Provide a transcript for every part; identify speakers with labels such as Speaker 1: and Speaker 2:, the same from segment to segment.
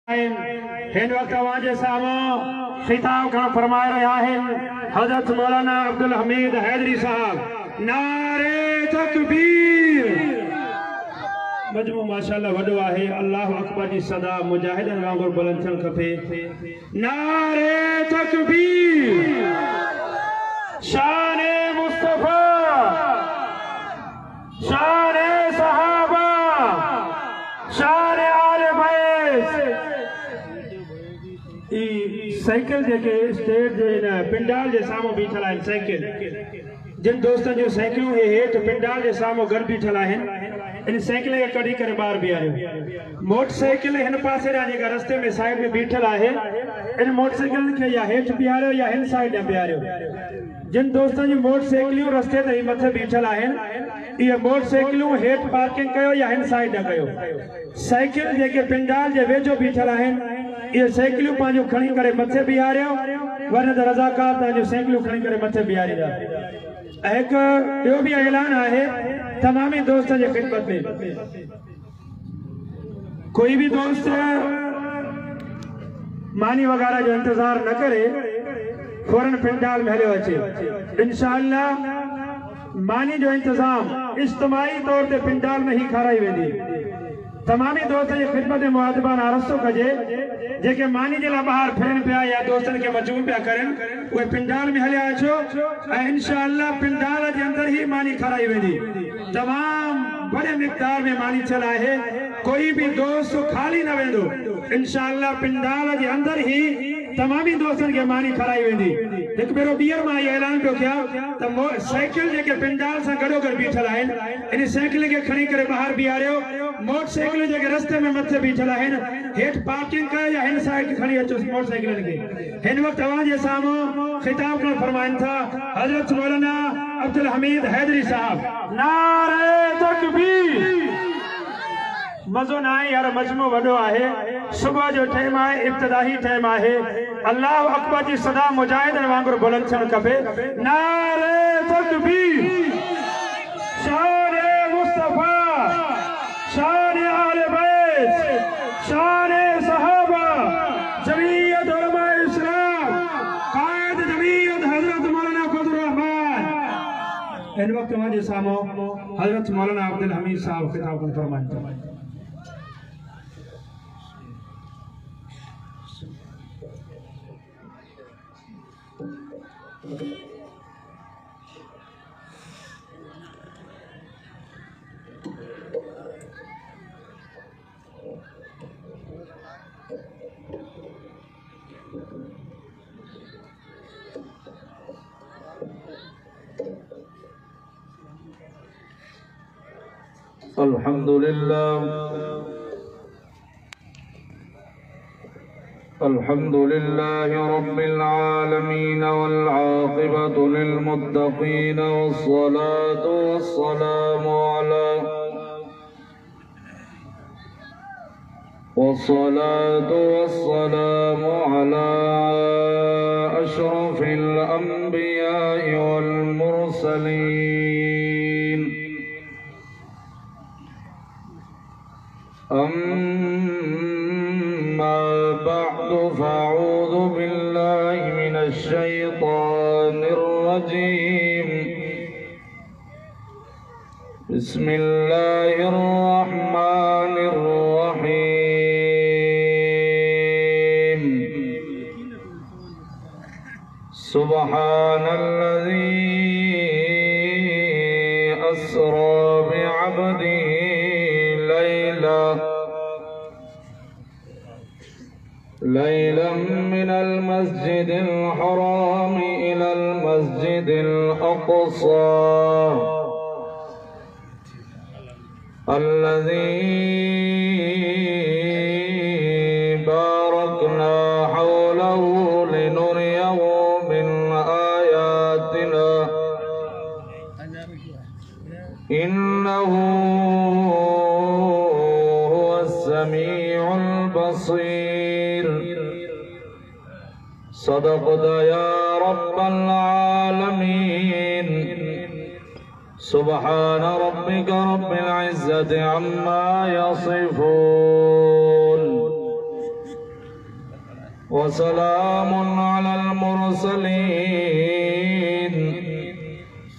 Speaker 1: हिन वक्त अवांजे सामो खिताब कर फरमाए रहा है हजरत मौलाना अब्दुल हमीद हैदरी साहब। नारे तकबीर। मजमू माशाअल्लाह वडो आहे। अल्लाह अकबर जी सदा मुजाहिदन वांगुर बुलंद थियण खपे। नारे तकबीर। शाने मुस्तफा, शाने सहाबा, शाने आले बैत। साइकिल जेके स्टेज जे पिंडाल जे सामो बीठल आहिनि साइकिल जिन दोस्तन जो साइकिलूं हेठि पिंडाल जे सामो घर बीठल आहिनि इन साइकिल खे कढी करे ॿाहिरि बीहारियो। मोटरसाइकिल हिन पासे ॾांहुं जेका रस्ते में साइड में बीठल आहे इन मोटरसाइकिल खे या हेठि बीहारियो या हिन साइड ॾांहुं बीहारियो। जिन दोस्तन जी मोटरसाइकिलूं रस्ते ते मथे बीठल आहिनि इहे मोटरसाइकिलूं हेठि पार्किंग कयो या हिन साइड ॾांहुं कयो। साइकिल जेके पिंडाल जे वेझो बीठल आहिनि ये साइकिलूं पांजो खणी करे मथे बिहारियो वरना तो रज़ाकार तव्हांजो साइकिलूं खणी करे मथे बिहारींदा। एक ॿियो भी ऐलान आहे तमामी दोस्तन जे खिदमत में कोई भी दोस्त मानी वगैरह जो इंतजार न करे फौरन पिंडाल में हलियो अचे। इंशाअल्लाह मानी जो इंतजाम इज्तिमाई तौर ते पिंडाल में ही खाराई वेंदी। तमामी दोस्तन जी खिदमत में मुआदबाना रस्तो कजे जेके मानी जे लाइ ॿाहिरि फिरनि पिया या दोस्तन के मजबूर पिया करनि उहे पिंडाल में हलिया अचो ऐं इंशाअल्लाह पिंडाल जे अंदर ही मानी खाराई वेंदी। तमाम बड़े मिक़दार में मानी थियल आहे। कोई भी दोस्त खाली न वेंदो। इंशाअल्लाह पिंडाल जे अंदर ही तमामी दोस्तन के मानी खाराई वेंदी। एक भेरो ॿीहर मां ऐलान पियो कयां त साइकिल जेके पिंडाल सां गॾोगॾु बीठल आहिनि इन साइकिल खे खणी करे ॿाहिरि बीहारियो। मोटरसाइकिल जेके रस्ते में मथे बीठल आहिनि हेठि पार्किंग कयो या हिन साइड खणी अचो मोटरसाइकिलन खे। हिन वक्त अवांजे साम्हूं खिताब करण फरमाइनि था हजरत मौलाना अब्दुल हमीद हैदरी साहब। नारे तकबीर। मज़ो न आहे यार मजमू वॾो आहे। सुबह जो टाइम आहे इब्तिदाई टाइम आहे। अल्लाह अकबर जी सदा मुजाहिदन वांगुरु बुलंद थियणु खपे। नारे तकबीर। शाने मुस्तफा, शाने आले बैत, शाने सहाबा, जमीयत उलमा इस्लाम, कायद जमीयत हजरत मौलाना फजल रहमान। इन वक्त हमारे सामो हजरत मौलाना अब्दुल हमीद साहब खिताब फरमाएं।
Speaker 2: अल्हम्दुलिल्लाह रब्बिल आलमीन वल आक़िबतु लिल मुत्तक़ीन वस्सलातु वस्सलामु अला अशरफिल अंबिया'i वल मुरसलीन। अम्मा बअदु फ़अऊज़ु बिल्लाहि मिनश शैतानिर रजीम। बिस्मिल्लाहिर रहमानिर रहीम। सुब्हानल्लज़ी अस्रा बिअब्दिही लैलन मिनल मस्जिदिल हराम इलल मस्जिदिल अक़सा अल्लज़ी बारकना हौलहु लिनुरियहु मिन आयातिना इन्नहु हुवस समीउल बसीर। सदक़त या रब्बल आलमीन। सुब्हान रब्बिका रब्बिल इज्जति अम्मा यसिफून वसलाम अलल मुरसलीन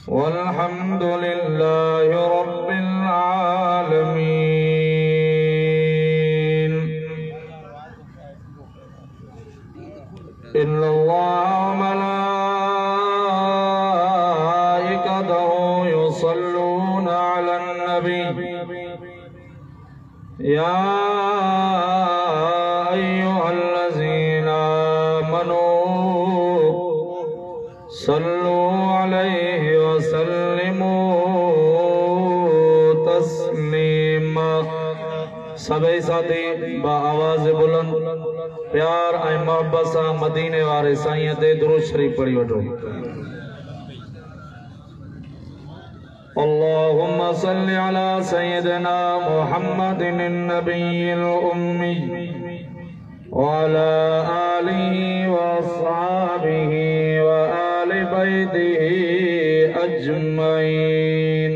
Speaker 2: वल्हम्दुलिल्लाहि रब्बिल आलमीन। इन्नल्लाहा व मलाइकतहु युसल्लूना अलन नबी या अय्युहल्लज़ीना आमनू सल्लू अलैहि व सल्लिमू तस्लीमा। सभई साथी आवाज़ बुलंद प्यार ऐं मोहब्बत सां मदीने वारे साईं ते दुरूद शरीफ पढ़ी वठो। अल्लाहुम्मा सल्लि अला सय्यिदिना मुहम्मदिन नबिय्यिल उम्मी व अला आलिहि व अस्हाबिहि व आलि बैतिहि अजमईन।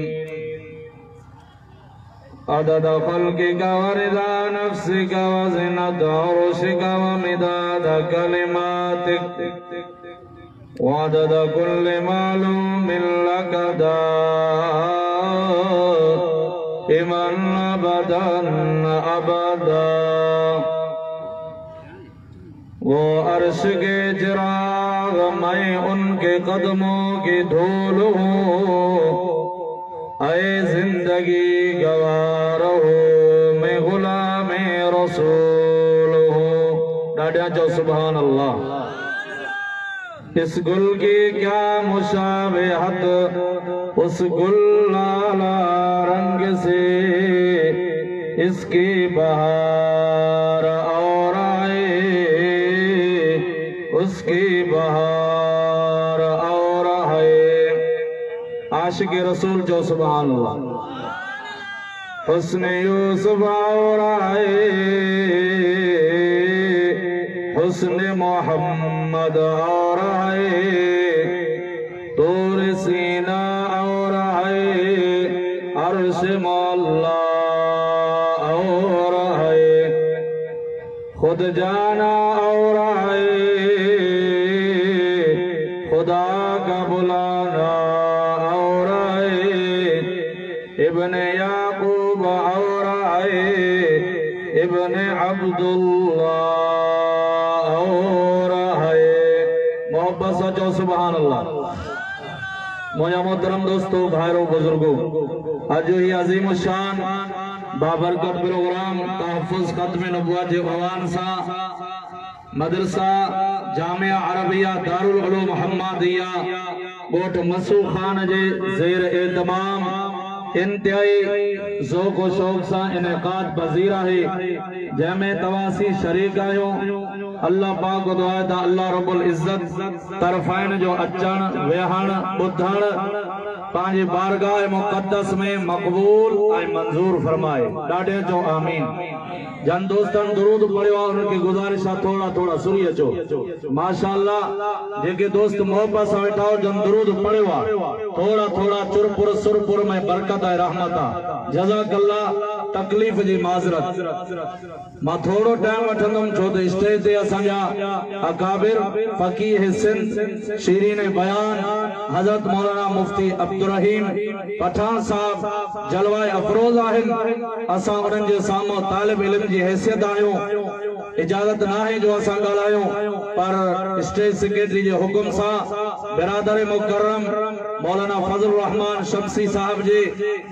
Speaker 2: अदद खल्किका व रिदा नफ्सिका व ज़िनत उर्शिका व मिदाद कलिमातिक व अदद कुल्लि मालूमिन लका दाइमन अबदन अबदा। वो अर्श के चिराग मैं उनके कदमों की धूल हूँ। ऐ जिंदगी गवार हो मैं गुलाम रसूल हूँ। डाडिया जो सुभान अल्लाह। इस गुल की क्या मुशाबहत उस गुल लाला रंग से, इसकी बहार और आए उसकी बहार और है। आशिक रसूल जो सुभान अल्लाह। हुस्न यूसुफ और आए हुस्न मोहम्मद और आए तूर सीना और आए अर्श मौला और है। खुद जाना और आए खुदा का बुलाना और आए इब्ने याकूब और आए इब्ने अब्दुल्लाह और है। मोहब्बत सचो सुभान अल्लाह। मोया मोहतरम दोस्तों भाइयों बुजुर्गों, आज ही अजीम शान बाबरकत प्रोग्राम तहफ़्फ़ुज़ ख़त्म नबुव्वत जे अवान सा मदरसा जामिया अरबिया दारुल उलूम मुहम्मदिया गोठ मसूह खान जे ज़ेर एतमाम इंतहाई ज़ौक़ व शौक़ सां इनेकाद पज़ीर है, जंहिंमें तवासी शरीक आहियो। अल्लाह पाक को दुआ था अल्लाह रब्बुल इज्जत तरफ़ाइन जो अचण वेहण ॿुधण पांजे बारगाह मुक़द्दस में मक़बूल ऐं मंजूर फरमाए। ॾाढे चो आमीन। जन दोस्तन दुरूद पढ़ियो आहे उनखे गुज़ारिश आहे थोड़ा थोड़ा सुरी अचो। माशाअल्लाह जेके दोस्त मोहब्बत सां वेठा हो जन दुरूद पढ़ियो आहे थोड़ा थोड़ा चुरपुर सुरपुर में बरकत ऐं रहमत आहे। जज़ाकल्लाह। तकलीफ़ जी माज़रत। मां थोड़ो टाइम वठंदुमि छो त स्टेज ते असांजा अकाबिर फ़क़ीह सिंध शीरीन बयान हज़रत मौलाना मुफ्ती अब्दुर्रहीम पठान साहब जलवाए अफरोज़ आहिनि। असां उन्हनि जे साम्हूं तालिब इल्म जी हैसियत आहियूं। इजाज़त ना है जो असां ॻाल्हायूं, पर स्टेज सेक्रेटरी जे हुकुम सां बिरादर मुकर्रम मौलाना फजल रहमान शमसी साहब जे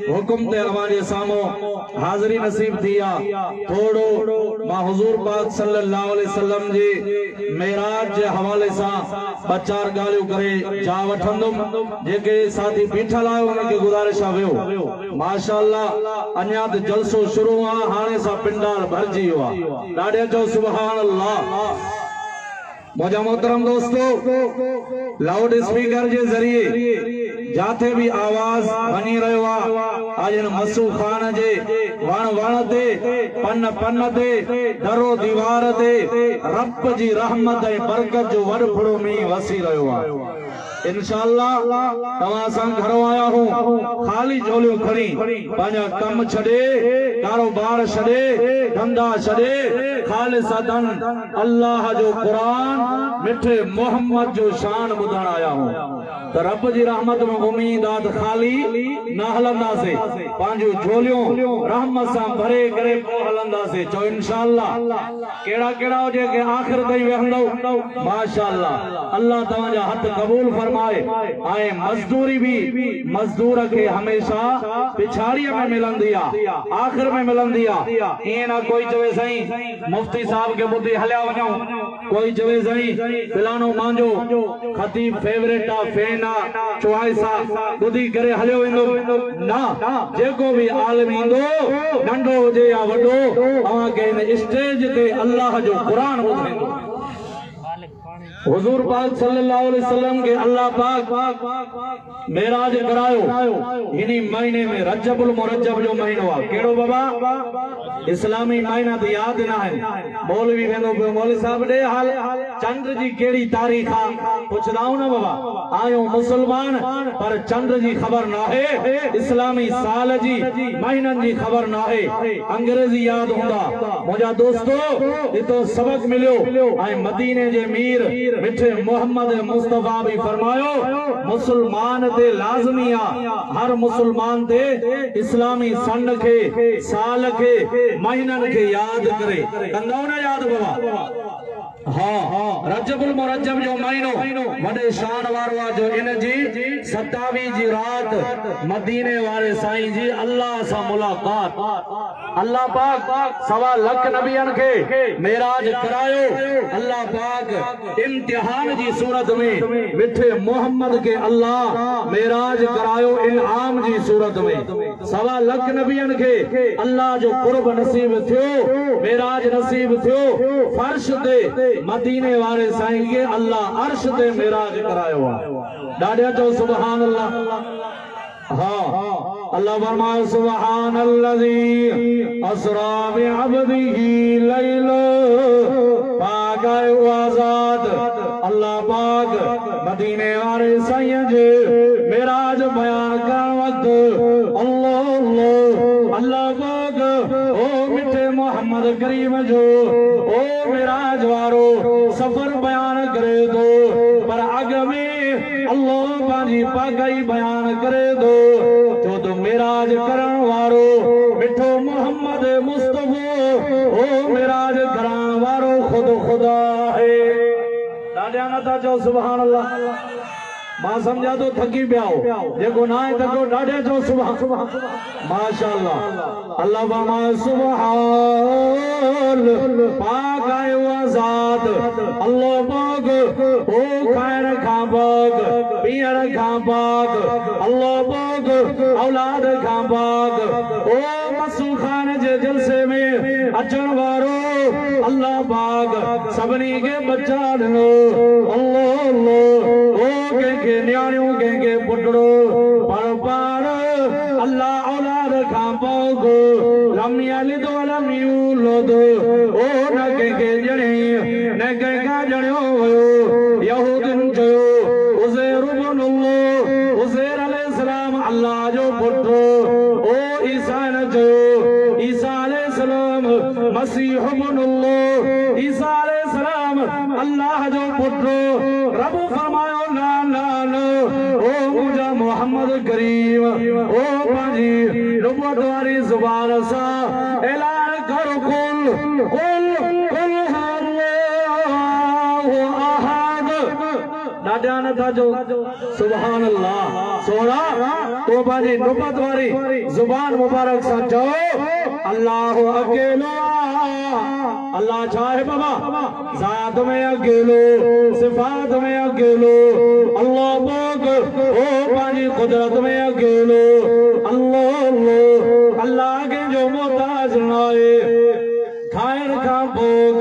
Speaker 2: हुकुम ते अवां जे साम्हूं हाज़िरी नसीब थी आहे। थोड़ो मां हुज़ूर पाक सल्लल्लाहु अलैहि वसल्लम जे मेराज जे हवाले सां ॿ चार ॻाल्हियूं करे जा वठंदुमि। जेके साथी बीठल आहियो उनखे गुज़ारिश आहे वियो। माशाअल्लाह अञा त जलसो शुरू आहे, हाणे सां पिंडाल भरिजी वियो आहे। ॾाढे चो सुभान अल्लाह। मुझा मोहतरम दोस्तों, लाउड स्पीकर के जरिए जाते भी आवाज बनी रहो आज मसूह खान जे वण वण ते पन पन ते दरो दीवार ते रब जी रहमत ऐं बरकत जो वड़ फड़ो में वसी रहो। इंशाअल्लाह तवां सां घरों आया हूं खाली झोलियों खड़ी पंहिंजा कम छॾे कारोबार छॾे धंधा छॾे खालिसतन अल्लाह जो कुरान मिठे मोहम्मद जो शान बुधान आया हूं तो रब जी रहमत में उम्मीदात खाली न हलंदा से पांजो झोलियों रहमत सां भरे करे पो हलंदा से चो इंशाअल्लाह केड़ा केड़ा हो जे के आखिर ताईं वेहंदो माशाअल्लाह अल्लाह तवां जा हथ कबूल फरमाए आए मजदूरी भी मजदूर के हमेशा पिछाड़ी में मिलंदी आ आखिर में मिलंदी आ ये ना कोई चवे सही मुफ्ती साहब के बुद्धि हल्या वणो कोई चवे सही फिलानो मांजो खतीब फेवरेट आ फैन आ चॉइस आ बुद्धि करे हलियो वेंदो ना जेको भी आलिम इंदो नंढो हुजे या वडो अवां के स्टेज ते अल्लाह जो कुरान ॿुधाईंदो हुजूर पाक सल्लल्लाहु अलैहि वसल्लम के अल्लाह पाक मेराज करायो इन्हीं महीने में रजबुल मुरज्जब जो महीनो आ केड़ो बाबा इस्लामी महीना तो याद ना है मौलवी वेंदो मौलवी साहब दे हाल चंद्र जी केड़ी तारीख आ पुछदाऊ ना बाबा आयो मुसलमान पर चंद्र जी खबर ना है इस्लामी साल जी महीनन जी खबर ना है अंग्रेजी याद हुंदा मुजा दोस्तों इतो सबक मिलियो आए मदीने जे मीर मिठे मोहम्मद मुस्तफा भी फरमायो मुसलमान ते लाजमी आ हर मुसलमान ते इस्लामी सन के साल के महीनन के याद करे कंदो ना याद बाबा हाँ रजबुल मुरज्जब जो महीनो वडे शान वारो आ जो इन जी 27 जी रात मदीने वाले साईं जी अल्लाह सा मुलाकात अल्लाह पाक 1.25 लाख नबियन के मेराज करायो अल्लाह पाक इम्तिहान जी सूरत में मिठे मोहम्मद के अल्लाह मेराज करायो इनाम जी सूरत में 1.25 लाख नबियन के अल्लाह जो कुर्ब नसीब थियो मेराज नसीब थियो फर्श ते मदीने वाले साईं के अल्लाह अर्श ते मेराज करायो डाडिया चो सुभान अल्लाह हाँ अल्लाह फरमाए सुभान अल्लज़ी असरा बिअब्दिही लैला पाक आजाद अल्लाह पाक मदीने वाले साईं जे मेराज बयान कर वक्त अल्लाह अल्लाह अल्लाह पाक ओ मिठे मोहम्मद करीम जो ओ मेराज वारो सफर बयान करे दो पर अग में अल्लाह पाजी पागई बयान करे दो जो तो मेराज करण वारो मिठो मोहम्मद मुस्तफा ओ मेराज करण वारो खुद खुदा है डाडिया नता जो सुभान अल्लाह मां समझा तो थकी पियाओ जेको ना है तको डाडे जो सुभान माशाअल्लाह अल्लाह बामा सुभान पाक आयो आजाद अल्लाह पाक ओ खैर खां पाक पियर खां पाक अल्लाह पाक औलाद खां पाक ओ मसू खान जे जलसे में अचण वारो अल्लाह पाक सबनी के बच्चा ॾिनो अल्लाह अल्लाह ओ के न्याणियों के पुटड़ो पर पार अल्लाह औलाद खां पाक लम यलिद वलम यूलद ओ न के जणे न के का जणियो यहूदन जो उज़ैर इब्न अल्लाह उज़ैर अलैहिस्सलाम अल्लाह जो पुत्र ओ ईसा न जो ईसा अलैहिस्सलाम मसीह इब्न अल्लाह ईसा अलैहिस्सलाम अल्लाह जो पुत्र रब फरमायो ना ना ना ओ मुझा मोहम्मद करीम ओ पाजी नबुवत वाली जुबान सा ऐलान कर कुल कुल कुल अल्लाहु अहद डाडिया न था जो सुभान अल्लाह सोना तो पाजी नबुवत वाली जुबान मुबारक सा जाओ अल्लाह अकेलो अल्लाह चाहे बाबा जात में अकेलो सिफात में अकेलो अल्लाह पाक ओ पानी कुदरत में अकेलो अल्लाह अल्लाह अल्लाह के जो मोहताज नाए खायर का भोग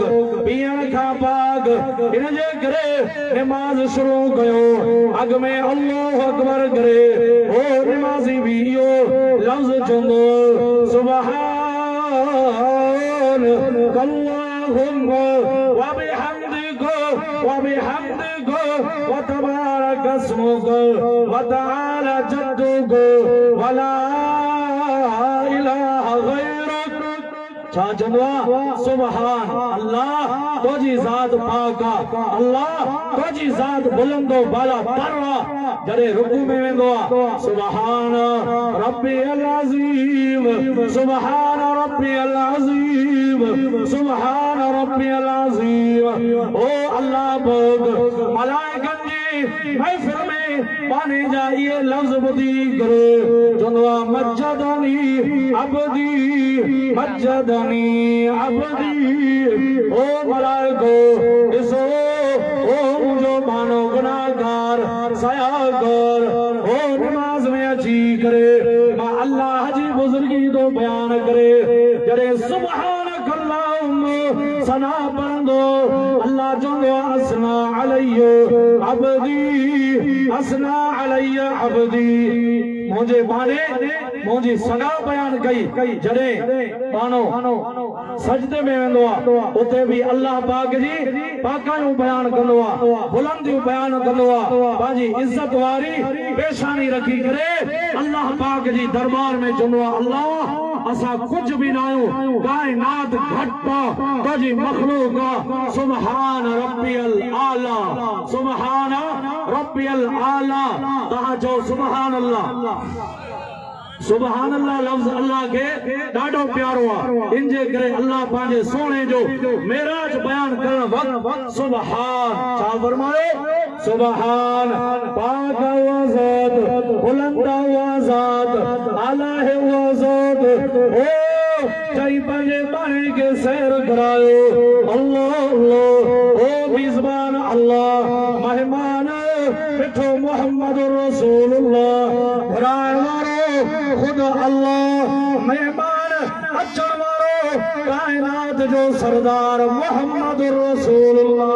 Speaker 2: पियण का पाक इन जे करे नमाज शुरू कयो अग में अल्लाह अकबर करे ओ नमाजी भी यो लफ्ज चंदो सुभान अल्लाहुम्मा व बिहम्दिका व बिहम्दिका व तबारक अस्मुका व तआला जद्दुका व ला इलाहा गैरुक छा चंदवा सुभान अल्लाह तोजी जात पाका अल्लाह तोजी जात बुलंदो बाला तरवा जरे रुकू में वेंदो सुभान रब्बियल अज़ीम सुभान रब्बियल अज़ीम सुभान रब्बियल अज़ीम ओ अल्लाह भग मलाइकन जी महफिल में पाने जाइए लफ्ज बुदी करे चंदवा मज्जदनी अबदी मज्जदनी अबदी ओ मलाइको इसो ओ मुझो मानो गुनाहगार सयागर ओ नमाज में अची करे मां अल्लाह जी बुजुर्गी तो बयान करे जरे सुभानक अल्लाहुम्मा सना पढ़ंदो अल्लाह चंदो असना अलैया अबदी असना अलैया अबदी मुझे बाने मुझे सगा बयान कई जड़े पानो सजदे में वेंदो उते भी अल्लाह पाक जी पाकायूं बयान कंदो बुलंदियूं बयान कंदो बाजी इज्जत वारी पेशानी रखी करे अल्लाह पाक जी दरबार में चंदो अल्लाह असा कुछ भी ना आयूं कायनात घटता तुझी मखलूक सुभान रब्बियल आला सुभान रब्बियल आला तहां जो सुभान अल्लाह सुभान अल्लाह लफ्ज अल्लाह के डाडो प्यारो आ इंजे करे अल्लाह पांजे सोने जो मेराज बयान करण वक्त सुभान छा फरमाए सुभान पाक वज़ात बुलंद वज़ात आला है वज़ात ओ चाई पांजे बाणी के सैर करायो अल्लाह अल्लाह ओ मेजबान अल्लाह मेहमान मिठो मोहम्मद रसूलुल्लाह घराए खुद अल्लाह मेहमान अचण वारो कायनात जो सरदार मोहम्मद रसूलुल्लाह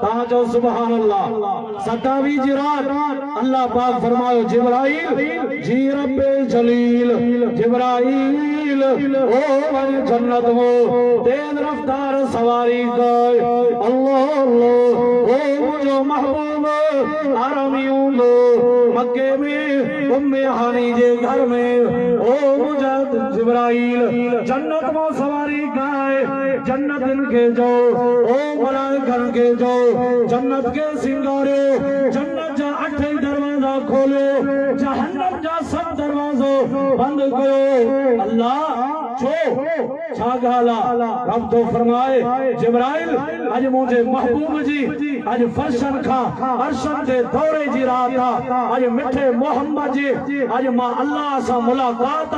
Speaker 2: तहां जो सुभान अल्लाह 27 जी रात अल्लाह पाक फरमायो जिब्राइल जी रब्बे जलील जिब्राइल ओ वन जन्नत वो तेज रफ्तार सवारी कर अल्लाह अल्लाह ओ मुझो महबूब आरामियों दो मक्के में उम्मे हानी जे घर में ओ मुझा जिब्राइल जन्नत में सवारी गाए जन्नत इनके जो ओ मलाइकन के जो जन्नत के सिंगारे जन्नत जा 8 दरवाजा खोले जहन्नम जा सब दरवाजो बंद करो अल्लाह छो छा गाला रब तो फरमाए जिब्राइल आज मुझे महबूब जी आज फर्शन खा अर्शन दे दौरे जी रात आज मिठे मोहम्मद जी आज मां अल्लाह सा मुलाकात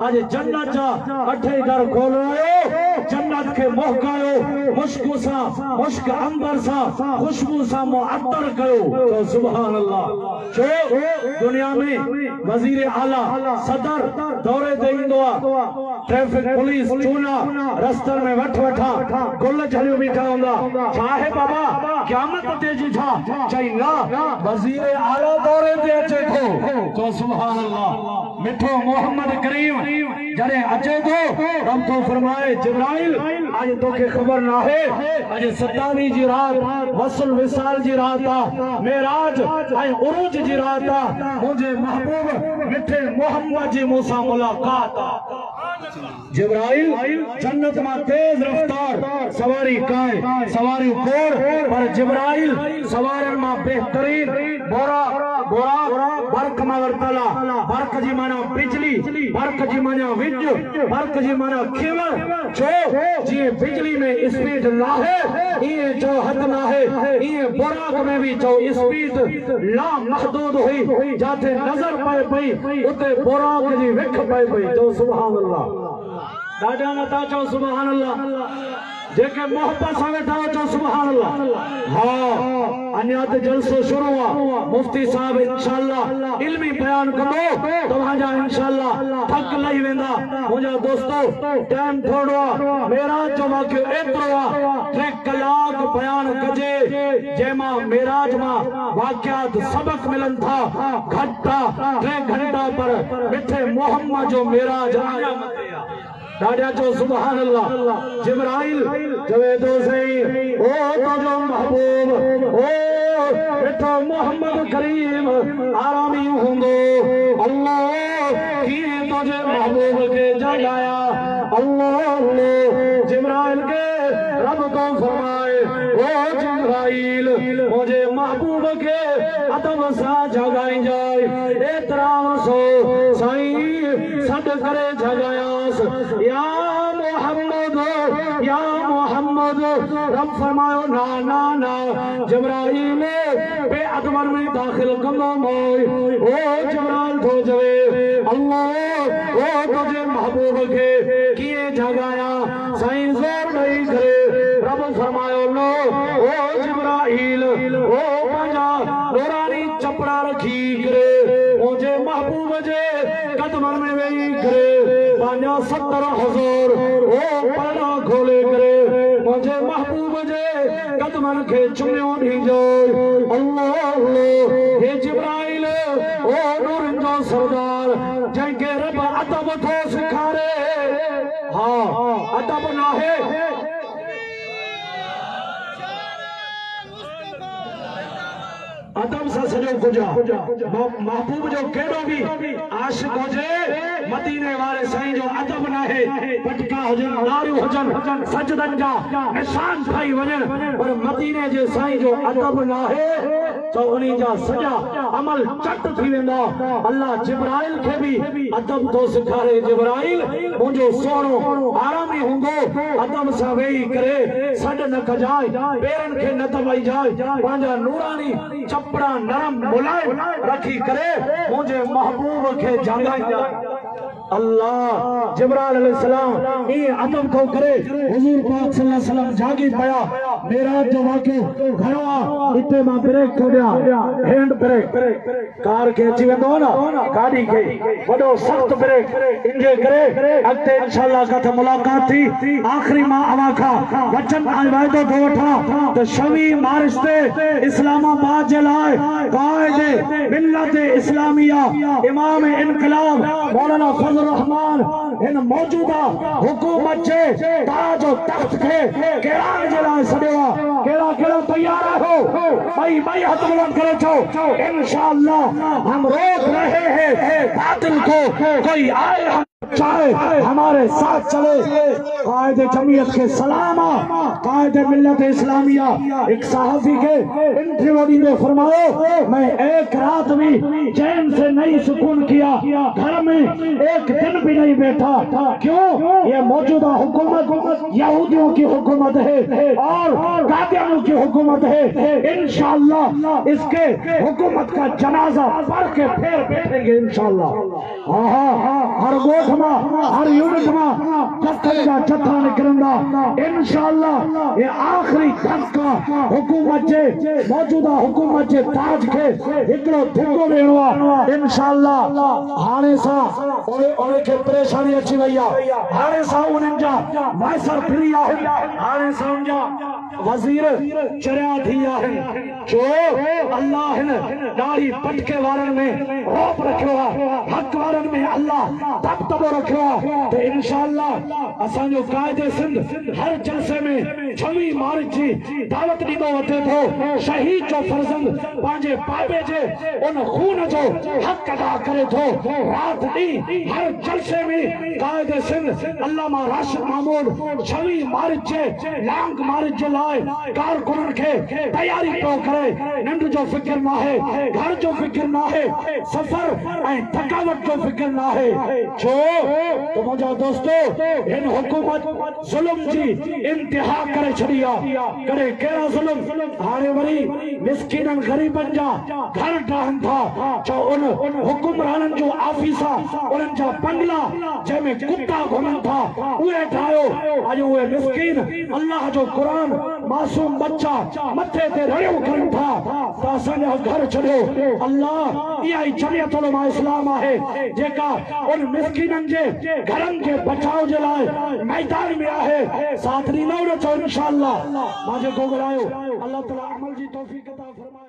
Speaker 2: आज जन्नत जा 8 दर खोल रहे जन्नत के मोहकायो मुश्क सा मुश्क अंबर सा खुशबू सा मुअत्तर कयो तो सुभान अल्लाह छो दुनिया में वजीर आला सदर दौरे दे इंदो ट्रैफिक पुलिस चूना रस्तर में वठ वठा गुल झलियो बीठा होंदा चाहे बाबा क़यामत ते जी छा चई ना वजीर आला दौरे ते अचे तो सुभान अल्लाह मिठो मोहम्मद करीम जरे अचे तो रब तो फरमाए जिब्राइल आज तोखे खबर ना है आज 27 जी रात वसल विसाल जी रात मेराज आई उरूज जी रात मुझे महबूब मिठे मोहम्मद जी मूसा मुलाकात जिब्राइल जन्नत में तेज रफ्तार सवारी काय सवारी कोर पर जिब्राइल सवारन में बेहतरीन बोरा बोरा बरक में वर्तला बरक जी माना बिजली बरक जी माना विज बरक जी माना खिवर जो जी बिजली में स्पीड ना है ये जो हद ना है ये बोराक में भी जो स्पीड ला महदूद हुई जाते नजर पाए पई उते बोराक जी विख पाए पई जो सुभान अल्लाह दादा नता चो सुभान अल्लाह जेके मोहब्बत सां वेठा चो सुभान अल्लाह हां अन्या ते जलसो शुरू हुआ मुफ्ती साहब इंशाअल्लाह इल्मी बयान कंदो तव्हां जा इंशाअल्लाह थक लही वेंदा मुंहिंजा दोस्तो टाइम थोड़ो मेरा जो वाक़ियो एतिरो 3 कलाक बयान कजे जंहिंमां मेराज मां वाक़ियात सबक मिलन था घटा 3 घंटा पर मिठे मोहम्मद जो मेराज आया दादा जो सुभान अल्लाह जिब्राइल जवे तो सही ओ तो जो महबूब ओ मिठो मोहम्मद करीम आरामी हुंदो अल्लाह की तुझे महबूब के जगाया अल्लाह के अदब सा जगाई जाए एतराम सो साईं सद करे जगायास या मोहम्मद रब फरमायो ना ना ना जिब्राइल बे अदबर में दाखिल कंदो मोय ओ जिब्राइल थो जवे अल्लाह ओ तुझे महबूब के किए जगाया साईं जोर नहीं करे रब फरमायो लो ओ जिब्राइल ओ पंजा नूरानी चपड़ा रखी करे मुझे महबूब जे कदमन में वेई करे पंजा 70,000 ओ पलड़ा खोले करे मुझे महबूब जे कदमन के चुम्यो दी जाए अल्लाह हे जिब्राइल ओ नूरन जो सरदार जंके रब अदब थो सिखारे हाँ अदब ना है अदब सा सजो गुजा महबूब जो केड़ो भी आशिक हुजे मदीने वाले साईं जो अदब ना है पटका हुजन नारियूं हुजन सजदन जा निशान ठाई वजन पर मदीने जे साईं जो अदब ना है तो उन्हीं जा सजा अमल चट थी वेंदा अल्लाह जिब्राइल के भी अदब तो सिखारे जिब्राइल मुझो सोनो आरामी हुंदो अदब सा वेही करे सड न कजाए पेरन के न दबाई जाए पांजा नूरानी चपड़ा नरम मुलायम रखी करे मुझे महबूब के जगाई जाए अल्लाह जिब्राइल अलैहिस्सलाम ये अदब को करे हुजूर पाक सल्लल्लाहु अलैहि वसल्लम जागी पया मेराज जो वाक़ियो घणो आ इते मां ब्रेक थो दिया हैंड ब्रेक कार के अची वेंदो ना गाड़ी के वडो सख्त ब्रेक इंजे करे अगते इंशाअल्लाह का मुलाकात थी आखिरी मां अवा खा वचन आई वायदो दो वठा तो 26 मार्च ते इस्लामाबाद जे लाए कायदे मिल्लत इस्लामिया इमाम इनकलाब मौलाना रहमान इन मौजूदा हुकूमत जे ताज और तख्त के केरान जे लाए सदेवा केड़ा केड़ा तैयार हो भाई भाई हाथ बुलंद करे छो इंशाअल्लाह हम रोक रहे हैं बातिल को कोई आए चाहे हमारे साथ चले कायदे जमीयत के सलामा कायदे मिल्लत इस्लामिया एक सहाफी के इंटरव्यू में फरमाओ मैं एक रात भी चैन से नहीं सुकून किया घर में एक दिन भी नहीं बैठा क्यों ये मौजूदा हुकूमत यहूदियों की हुकूमत है और कादियानियों की हुकूमत है इंशाअल्लाह इसके हुकूमत का जनाजा पढ़ के फिर बैठेंगे इंशाअल्लाह हर गोठ हर यूनिट में जत्था निकलंदा इंशाअल्लाह ये आखिरी धक्का हुकूमत जे मौजूदा हुकूमत जे ताज के एकड़ो धिक्को देणो आ इंशाअल्लाह हाणे सा ओने के परेशानी अची वई आ हाणे सा उनन जा मैसर फ्री आ हाणे सा उन जा वजीर चरिया थी आहिन जो अल्लाह हिन दाढ़ी पटके वारन में रौब रखियो आ हक वारन में अल्लाह दबदबो रखियो आ तो इंशाअल्लाह असां जो कायदे सिंध हर जलसे में 26 मार्च जी दावत ॾींदो वठे थो शहीद जो फर्जंद पंहिंजे बाबे जे उन खून जो हक अदा करे थो रात ॾींहुं हर जलसे में कायदे सिंध अल्लामा राशिद महमूद 26 मार्च जे लॉन्ग मार्च जे लाइ कारकुनन के तैयारी तो करे निंड जो फिक्र ना है घर जो फिक्र ना है सफर ऐं थकावट जो फिक्र ना है जो तो मुझा दोस्तों इन हुकूमत जुल्म जी इंतहा करे छड़िया करे केड़ा जुल्म हाणे वरी मिस्किनन गरीबन जा घर ढहन था जो उन हुकुमरानन जो ऑफिसा उनन जा बंगला जंहिंमें कुत्ता घुमन था उहे ठायो अॼु उहे मिस्किन अल्लाह जो कुरान मासूम बच्चा मथे ते रड़ियो करन था त असांजा घर छॾियो अल्लाह इहा ई जमियत उलमा इस्लाम आहे जेका उन मिस्किनन जे घरन के बचाव जे लाइ मैदान में आहे साथ ॾींदो न चओ इंशाअल्लाह मां जेको घुरायो अल्लाह ताला अमल जी तौफीक अता फरमाए।